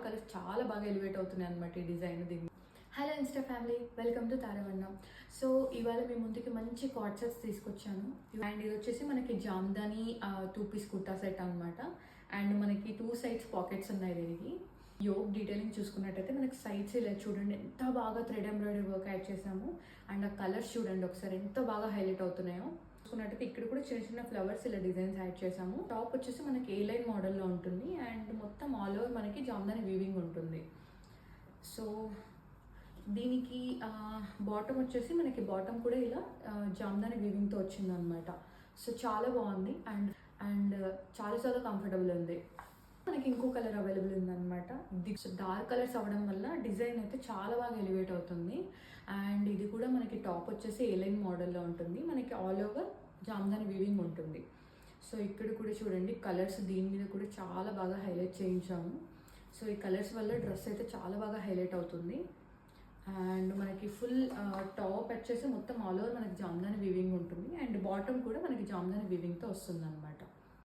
Colours చాలా బాగా elevate అవుతున్నాయి అనమాట ఈ డిజైన్ దీన్ని. Hello Insta family, welcome to Taravannam. So ఇవాళ మీ ముందుకి మంచి కార్డ్ సెట్స్ తీసుకొచ్చాను. అండ్ ఇది వచ్చేసి మనకి జామ్దాని 2 పీస్ కుర్తా సెట్ అనమాట. అండ్ మనకి 2 సైడ్స్ పాకెట్స్ ఉన్నాయి దీనికి. యోగ్ డీటెయిలింగ్ చూసుకున్నట్టయితే మనకి సైడ్స్ ఇలా చూడండి ఎంత బాగా థ్రెడ్ ఎంబ్రాయిడరీ వర్క్ యాడ్ చేసాము. అండ్ ఆ కలర్స్ చూడండి ఒకసారి ఎంత బాగా హైలైట్ అవుతున్నాయో. చూసుకున్నట్టయితే ఇక్కడ కూడా చిన్న చిన్న ఫ్లవర్స్ ఇలా డిజైన్స్ యాడ్ చేసాము. టాప్ వచ్చేసి మనకి ఏ లైన్ మోడల్లో ఉంటుంది. అండ్ మొత్తం ఆల్ ఓవర్ మనకి జామ్దాని వీవింగ్ ఉంటుంది. సో దీనికి బాటమ్ వచ్చేసి మనకి బాటమ్ కూడా ఇలా జామ్దాని వీవింగ్తో వచ్చిందనమాట. సో చాలా బాగుంది అండ్ అండ్ చాలా చాలా కంఫర్టబుల్ ఉంది. మనకి ఇంకో కలర్ అవైలబుల్ ఉందన్నమాట. ఇది డార్క్ కలర్స్ అవ్వడం వల్ల డిజైన్ అయితే చాలా బాగా ఎలివేట్ అవుతుంది. అండ్ ఇది కూడా మనకి టాప్ వచ్చేసి ఏ లైన్ మోడల్లో ఉంటుంది. మనకి ఆల్ ఓవర్ జామ్దాని వీవింగ్ ఉంటుంది. సో ఇక్కడ కూడా చూడండి కలర్స్ దీని మీద కూడా చాలా బాగా హైలైట్ చేయించాము. సో ఈ కలర్స్ వల్ల డ్రెస్ అయితే చాలా బాగా హైలైట్ అవుతుంది. అండ్ మనకి ఫుల్ టాప్ వచ్చేసి మొత్తం ఆల్ ఓవర్ మనకి జామ్దాని వీవింగ్ ఉంటుంది. అండ్ బాటమ్ కూడా మనకి జామ్దాని వీవింగ్తో వస్తుంది అనమాట.